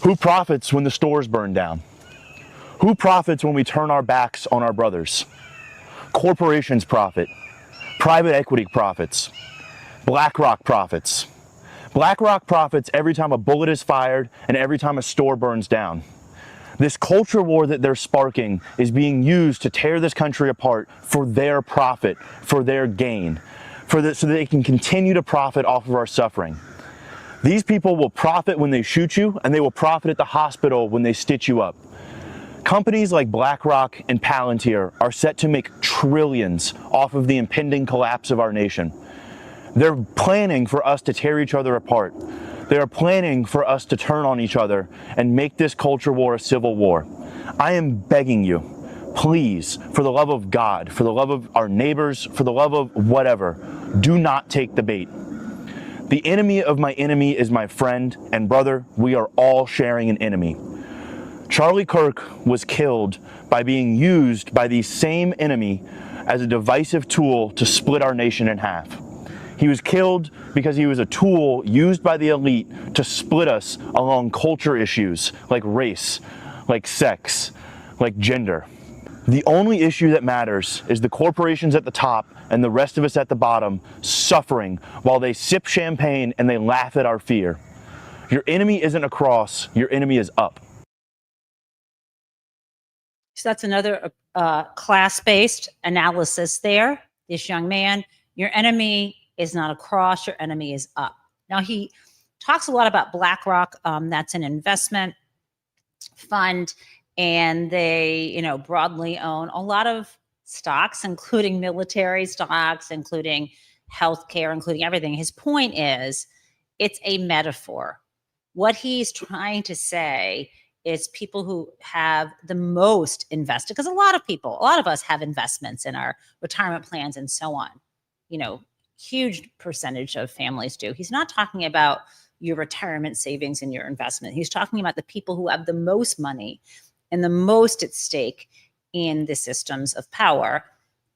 [SPEAKER 9] Who profits when the stores burn down? Who profits when we turn our backs on our brothers? Corporations profit. Private equity profits. BlackRock profits. BlackRock profits every time a bullet is fired and every time a store burns down. This culture war that they're sparking is being used to tear this country apart for their profit, for their gain, so that they can continue to profit off of our suffering. These people will profit when they shoot you, and they will profit at the hospital when they stitch you up. Companies like BlackRock and Palantir are set to make trillions off of the impending collapse of our nation. They're planning for us to tear each other apart. They are planning for us to turn on each other and make this culture war a civil war. I am begging you, please, for the love of God, for the love of our neighbors, for the love of whatever, do not take the bait. The enemy of my enemy is my friend, and brother, we are all sharing an enemy. Charlie Kirk was killed by being used by the same enemy as a divisive tool to split our nation in half. He was killed because he was a tool used by the elite to split us along culture issues like race, like sex, like gender. The only issue that matters is the corporations at the top and the rest of us at the bottom suffering while they sip champagne and they laugh at our fear. Your enemy isn't across, your enemy is up.
[SPEAKER 1] So that's another class-based analysis there. This young man, your enemy is not across, your enemy is up. Now, he talks a lot about BlackRock. That's an investment fund, and they, broadly own a lot of stocks, including military stocks, including healthcare, including everything. His point is, it's a metaphor. What he's trying to say is people who have the most invested, because a lot of us have investments in our retirement plans and so on. Huge percentage of families do. He's not talking about your retirement savings and your investment. He's talking about the people who have the most money and the most at stake in the systems of power.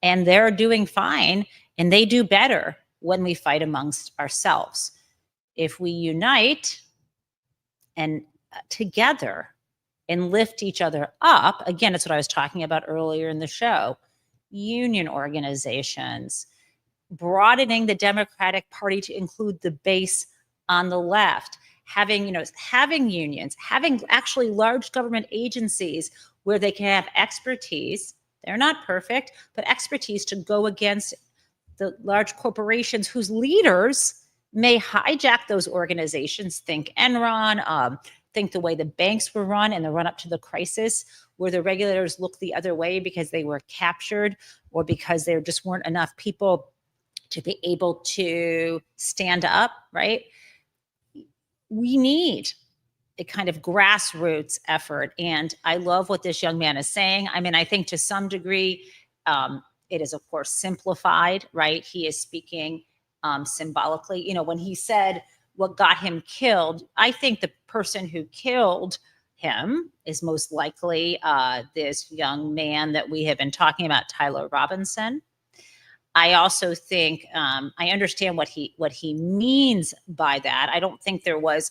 [SPEAKER 1] And they're doing fine, and they do better when we fight amongst ourselves. If we unite and together and lift each other up, again, it's what I was talking about earlier in the show, union organizations, broadening the Democratic Party to include the base on the left, having unions, having actually large government agencies where they can have expertise. They're not perfect, but expertise to go against the large corporations whose leaders may hijack those organizations. Think Enron, think the way the banks were run in the run up to the crisis, where the regulators looked the other way because they were captured or because there just weren't enough people to be able to stand up, right? We need a kind of grassroots effort. And I love what this young man is saying. I mean, I think to some degree, it is, of course, simplified, right? He is speaking symbolically. When he said what got him killed, I think the person who killed him is most likely this young man that we have been talking about, Tyler Robinson. I also think I understand what he means by that. I don't think there was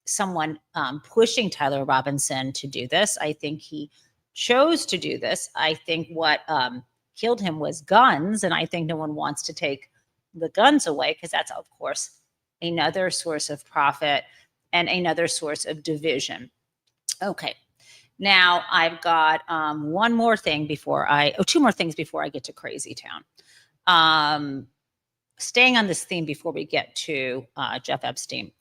[SPEAKER 1] someone pushing Tyler Robinson to do this. I think he chose to do this. I think what killed him was guns, and I think no one wants to take the guns away because that's, of course, another source of profit and another source of division. Okay. Now I've got two more things before I get to Crazy Town. Staying on this theme before we get to Jeff Epstein,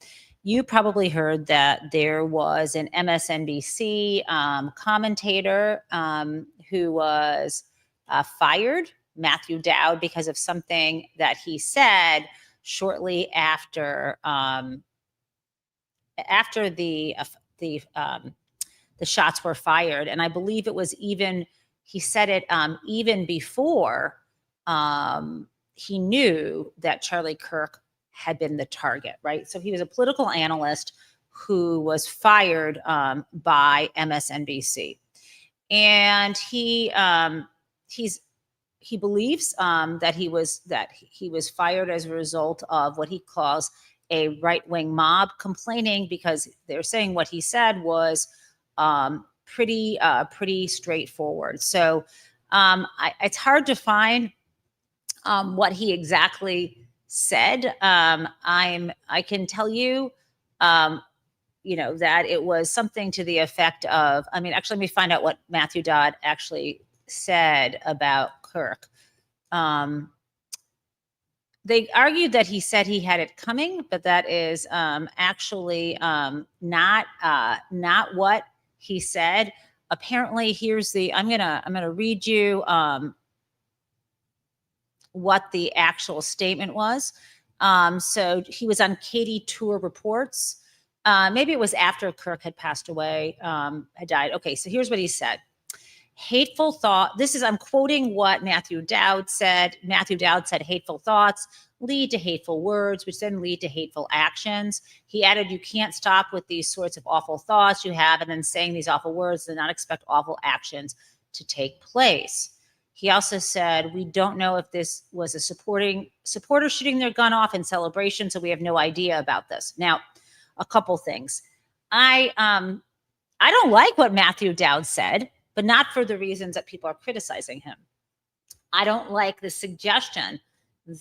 [SPEAKER 1] you probably heard that there was an MSNBC commentator who was fired, Matthew Dowd, because of something that he said shortly after the shots were fired. And I believe it was he said it even before he knew that Charlie Kirk had been the target, right? So he was a political analyst who was fired by MSNBC. And he believes that he was fired as a result of what he calls a right-wing mob complaining, because they're saying what he said was pretty straightforward. So it's hard to find what he exactly said. I can tell you, that it was something to the effect of, actually, let me find out what Matthew Dowd actually said about Kirk. They argued that he said he had it coming, but that is actually not what he said. Apparently, I'm gonna read you what the actual statement was. So he was on Katie Tour Reports. Maybe it was after Kirk had passed away, had died. Okay, so here's what he said. Hateful thought. I'm quoting what Matthew Dowd said. Matthew Dowd said, hateful thoughts lead to hateful words, which then lead to hateful actions. He added, you can't stop with these sorts of awful thoughts you have and then saying these awful words and not expect awful actions to take place. He also said, we don't know if this was a supporter shooting their gun off in celebration, so we have no idea about this. Now, a couple things. I don't like what Matthew Dowd said, but not for the reasons that people are criticizing him. I don't like the suggestion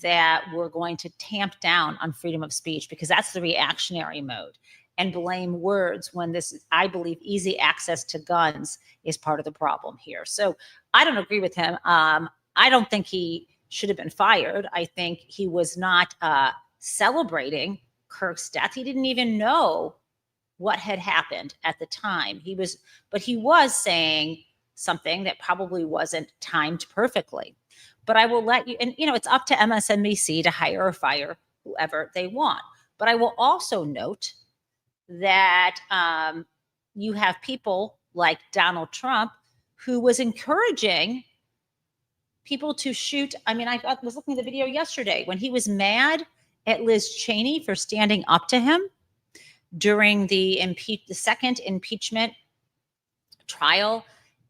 [SPEAKER 1] that we're going to tamp down on freedom of speech, because that's the reactionary mode, and blame words when this, I believe, easy access to guns is part of the problem here. So I don't agree with him. I don't think he should have been fired. I think he was not celebrating Kirk's death. He didn't even know what had happened at the time. But he was saying something that probably wasn't timed perfectly. But I will let you, and it's up to MSNBC to hire or fire whoever they want. But I will also note that you have people like Donald Trump, who was encouraging people to shoot. I mean, I was looking at the video yesterday when he was mad at Liz Cheney for standing up to him during the second impeachment trial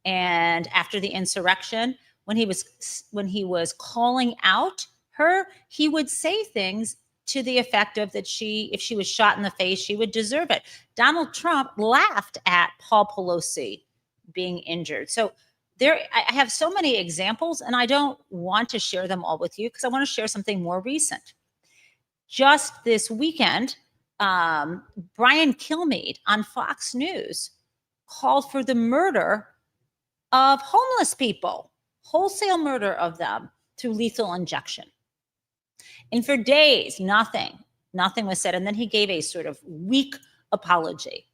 [SPEAKER 1] and after the insurrection. When he was calling out her, he would say things to the effect of that if she was shot in the face, she would deserve it. Donald Trump laughed at Paul Pelosi being injured. So I have so many examples, and I don't want to share them all with you because I want to share something more recent. Just this weekend, Brian Kilmeade on Fox News called for the murder of homeless people, wholesale murder of them through lethal injection. And for days, nothing was said. And then he gave a sort of weak apology.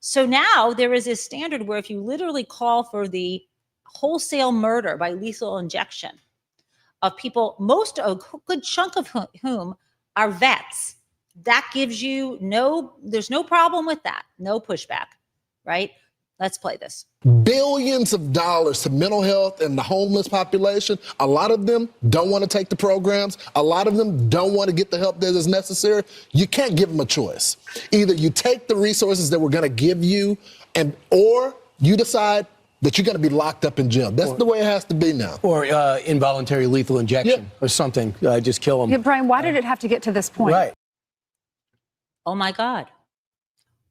[SPEAKER 1] So now there is this standard where if you literally call for the wholesale murder by lethal injection of people, a good chunk of whom are vets, that gives you there's no problem with that, no pushback, right? Let's play this.
[SPEAKER 10] Billions of dollars to mental health and the homeless population. A lot of them don't want to take the programs. A lot of them don't want to get the help that is necessary. You can't give them a choice. Either you take the resources that we're going to give you, or you decide that you're going to be locked up in jail. That's the way it has to be now.
[SPEAKER 11] Or involuntary lethal injection or something. Just kill them.
[SPEAKER 12] Yeah, Brian, why did it have to get to this point?
[SPEAKER 11] Right.
[SPEAKER 1] Oh, my God.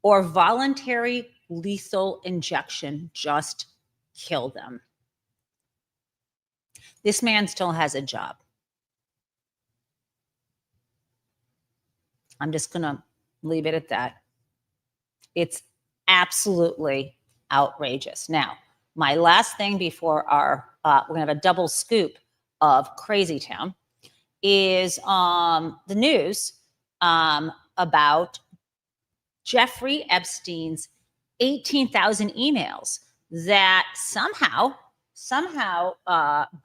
[SPEAKER 1] Or voluntary lethal injection, just kill them. This man still has a job. I'm just going to leave it at that. It's absolutely outrageous. Now, my last thing before we're going to have a double scoop of Crazy Town is the news about Jeffrey Epstein's 18,000 emails that somehow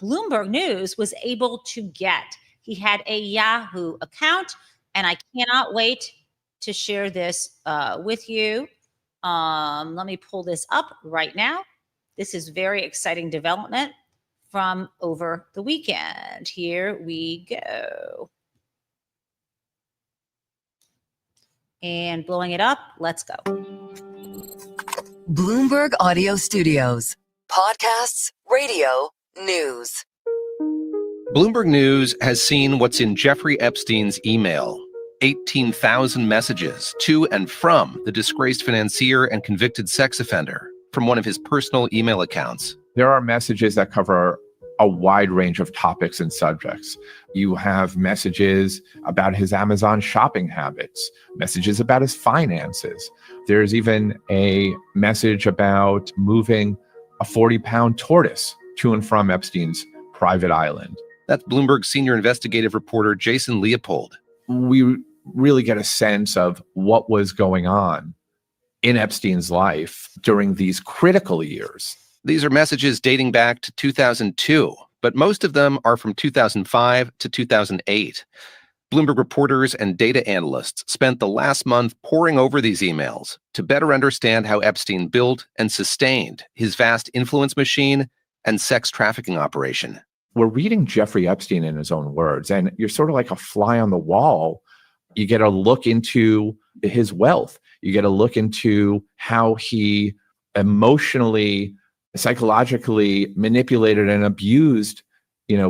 [SPEAKER 1] Bloomberg News was able to get. He had a Yahoo account, and I cannot wait to share this with you. Let me pull this up right now. This is very exciting development from over the weekend. Here we go. And blowing it up, let's go.
[SPEAKER 13] Bloomberg Audio Studios. Podcasts, radio, news.
[SPEAKER 14] Bloomberg News has seen what's in Jeffrey Epstein's email. 18,000 messages to and from the disgraced financier and convicted sex offender from one of his personal email accounts.
[SPEAKER 15] There are messages that cover a wide range of topics and subjects. You have messages about his Amazon shopping habits, messages about his finances. There's even a message about moving a 40-pound tortoise to and from Epstein's private island.
[SPEAKER 14] That's Bloomberg senior investigative reporter Jason Leopold.
[SPEAKER 15] We really get a sense of what was going on in Epstein's life during these critical years.
[SPEAKER 14] These are messages dating back to 2002, but most of them are from 2005 to 2008. Bloomberg reporters and data analysts spent the last month poring over these emails to better understand how Epstein built and sustained his vast influence machine and sex trafficking operation.
[SPEAKER 15] We're reading Jeffrey Epstein in his own words, and you're sort of like a fly on the wall. You get a look into his wealth. You get a look into how he emotionally, psychologically manipulated and abused,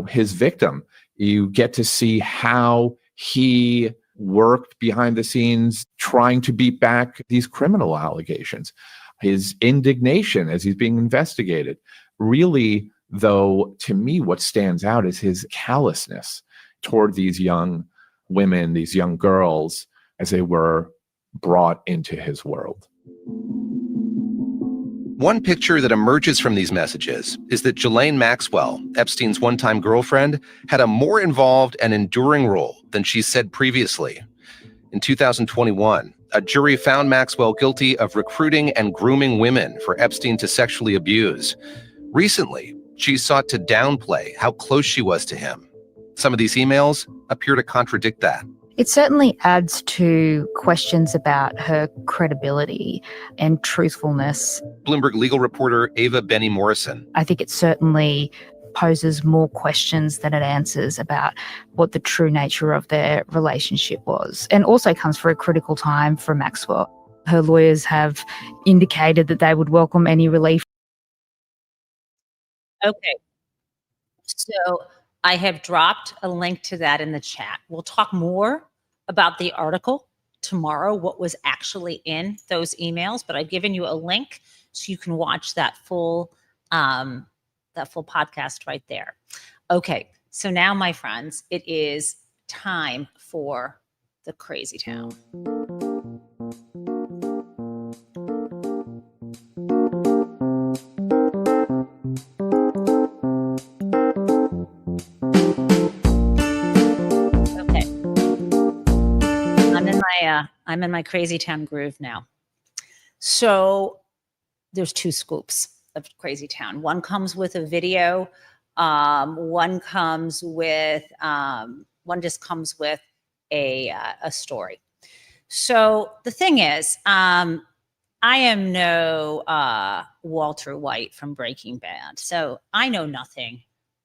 [SPEAKER 15] his victim. You get to see how he worked behind the scenes trying to beat back these criminal allegations, his indignation as he's being investigated. Really, though, to me, what stands out is his callousness toward these young women, these young girls, as they were brought into his world.
[SPEAKER 14] One picture that emerges from these messages is that Ghislaine Maxwell, Epstein's one-time girlfriend, had a more involved and enduring role than she said previously. In 2021, a jury found Maxwell guilty of recruiting and grooming women for Epstein to sexually abuse. Recently, she sought to downplay how close she was to him. Some of these emails appear to contradict that.
[SPEAKER 16] It certainly adds to questions about her credibility and truthfulness.
[SPEAKER 14] Bloomberg legal reporter Ava Benny Morrison.
[SPEAKER 16] I think it certainly poses more questions than it answers about what the true nature of their relationship was, and also comes for a critical time for Maxwell. Her lawyers have indicated that they would welcome any relief.
[SPEAKER 1] Okay. So I have dropped a link to that in the chat. We'll talk more about the article tomorrow, what was actually in those emails, but I've given you a link so you can watch that full podcast right there. Okay, so now, my friends, it is time for the crazy town. I'm in my crazy town groove now. So there's two scoops of crazy town. One comes with a video. One just comes with a story. So the thing is, I am no Walter White from Breaking Bad. So I know nothing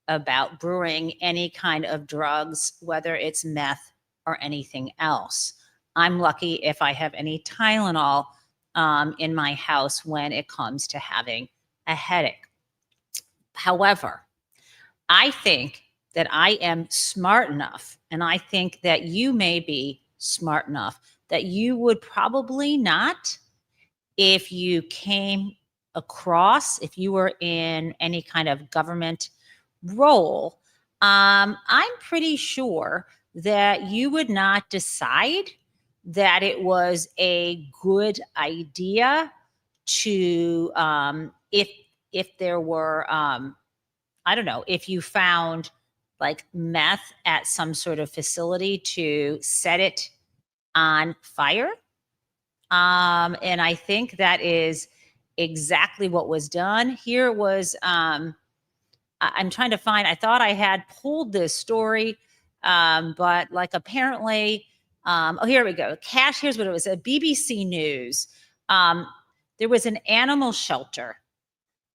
[SPEAKER 1] about brewing any kind of drugs, whether it's meth or anything else. I'm lucky if I have any Tylenol in my house when it comes to having a headache. However, I think that I am smart enough, and I think that you may be smart enough, that you would probably not, if you came across, if you were in any kind of government role, I'm pretty sure that you would not decide that it was a good idea to, if there were, I don't know, if you found like meth at some sort of facility, to set it on fire. And I think that is exactly what was done. Here was, I'm trying to find, I thought I had pulled this story, but like apparently, oh, here we go. Here's what it was, a BBC News. There was an animal shelter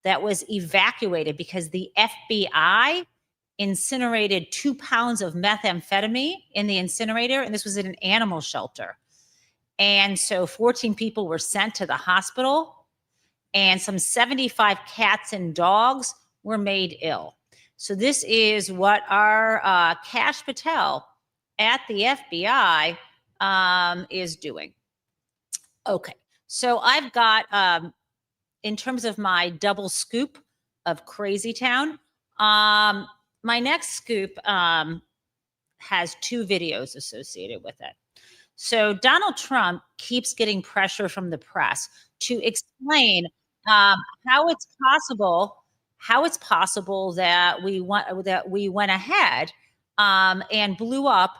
[SPEAKER 1] that was evacuated because the FBI incinerated 2 pounds of methamphetamine in the incinerator, and this was in an animal shelter. And so 14 people were sent to the hospital, and some 75 cats and dogs were made ill. So this is what our Kash Patel at the FBI is doing. Okay, so I've got, in terms of my double scoop of Crazy Town, my next scoop has 2 videos associated with it. So Donald Trump keeps getting pressure from the press to explain how it's possible that we went ahead and blew up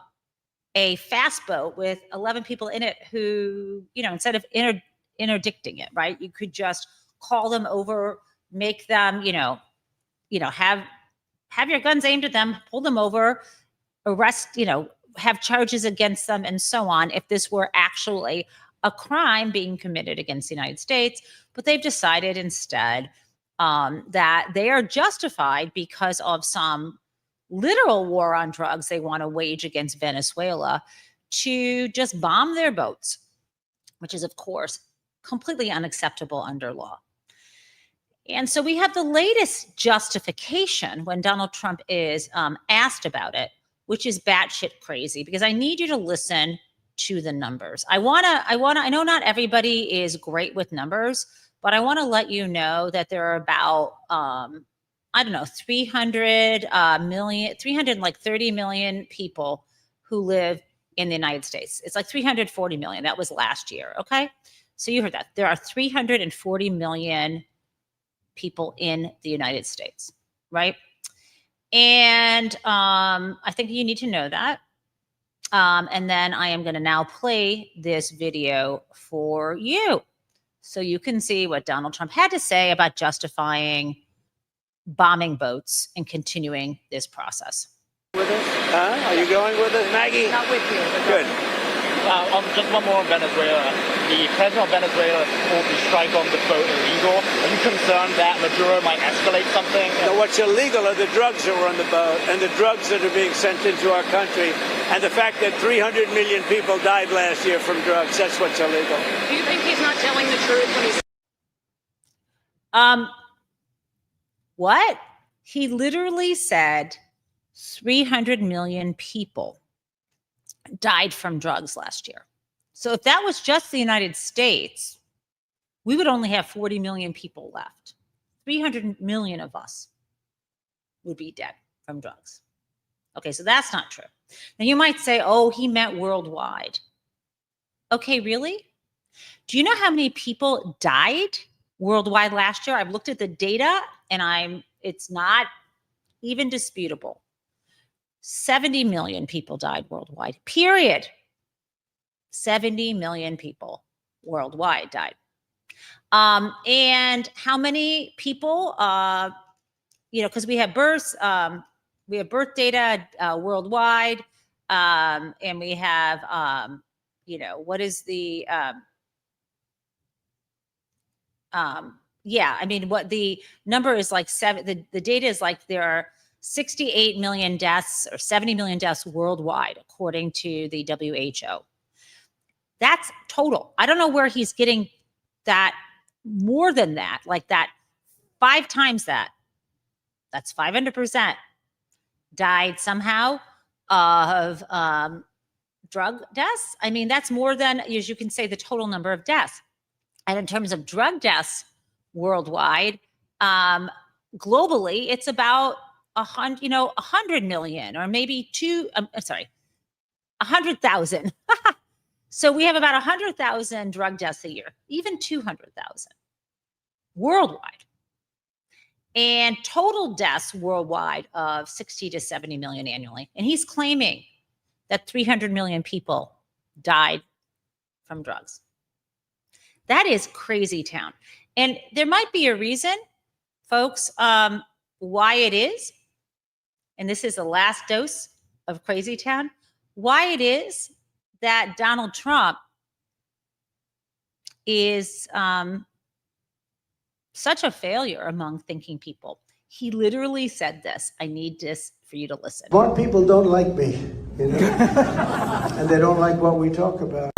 [SPEAKER 1] a fast boat with 11 people in it who, instead of interdicting it, right? You could just call them over, make them, have your guns aimed at them, pull them over, arrest, have charges against them and so on if this were actually a crime being committed against the United States. But they've decided instead that they are justified because of some literal war on drugs they want to wage against Venezuela to just bomb their boats, which is, of course, completely unacceptable under law. And so we have the latest justification when Donald Trump is asked about it, which is batshit crazy, because I need you to listen to the numbers. I know not everybody is great with numbers, but I want to let you know that there are about, 330 million people who live in the United States. It's like 340 million. That was last year. Okay. So you heard that. There are 340 million people in the United States, right? And I think you need to know that. And then I am going to now play this video for you so you can see what Donald Trump had to say about justifying bombing boats and continuing this process.
[SPEAKER 17] With us? Are you going with us, Maggie?
[SPEAKER 18] Not with you.
[SPEAKER 17] Good.
[SPEAKER 18] Just one more on Venezuela. The president of Venezuela called the strike on the boat illegal. Are you concerned that Maduro might escalate something?
[SPEAKER 17] No, what's illegal are the drugs that were on the boat and the drugs that are being sent into our country, and the fact that 300 million people died last year from drugs. That's what's illegal.
[SPEAKER 18] Do you think he's not telling the truth when he's...
[SPEAKER 1] What? He literally said 300 million people died from drugs last year. So if that was just the United States, we would only have 40 million people left. 300 million of us would be dead from drugs. Okay, so that's not true. Now you might say, oh, he meant worldwide. Okay, really? Do you know how many people died worldwide last year? I've looked at the data and it's not even disputable. 70 million people died worldwide, period. 70 million people worldwide died. And how many people, because we have birth data worldwide, and we have, what is the, what the number is like the data is like there are 68 million deaths or 70 million deaths worldwide, according to the WHO. That's total. I don't know where he's getting that more than that, like that 5 times that. That's 500% died somehow of drug deaths. I mean, that's more than, as you can say, the total number of deaths. And in terms of drug deaths worldwide, globally, it's about 100 million or maybe 100,000. So we have about 100,000 drug deaths a year, even 200,000 worldwide. And total deaths worldwide of 60 to 70 million annually. And he's claiming that 300 million people died from drugs. That is crazy town. And there might be a reason, folks, why it is. And this is the last dose of crazy town. Why it is that Donald Trump is such a failure among thinking people. He literally said this. I need this for you to listen.
[SPEAKER 19] Smart people don't like me, and they don't like what we talk about.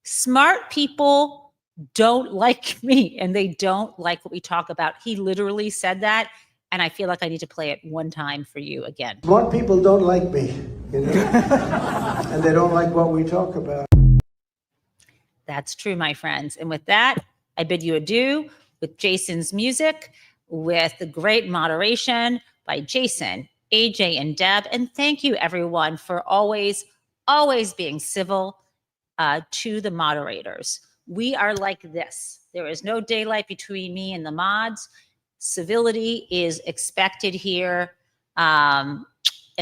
[SPEAKER 1] Smart people don't like me, and they don't like what we talk about. He literally said that, and I feel like I need to play it one time for you again.
[SPEAKER 19] Smart people don't like me, and they don't like what we talk about.
[SPEAKER 1] That's true, my friends. And with that, I bid you adieu with Jason's music, with the great moderation by Jason, AJ, and Deb. And thank you, everyone, for always being civil to the moderators. We are like this. There is no daylight between me and the mods. Civility is expected here. And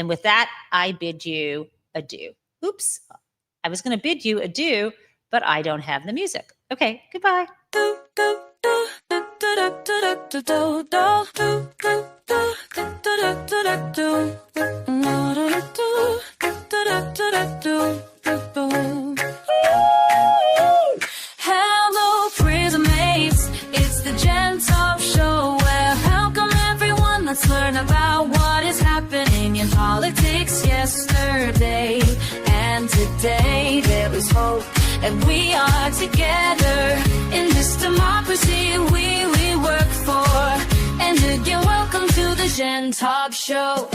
[SPEAKER 1] with that, I bid you adieu. Oops, I was going to bid you adieu, but I don't have the music. Okay, goodbye.
[SPEAKER 20] Hello, prism mates. It's the Gen Taub Show. Well, welcome everyone. Let's learn about what is happening in politics yesterday and today. There is hope, and we are together in this democracy we work for. And again, welcome to the Gen Taub Show.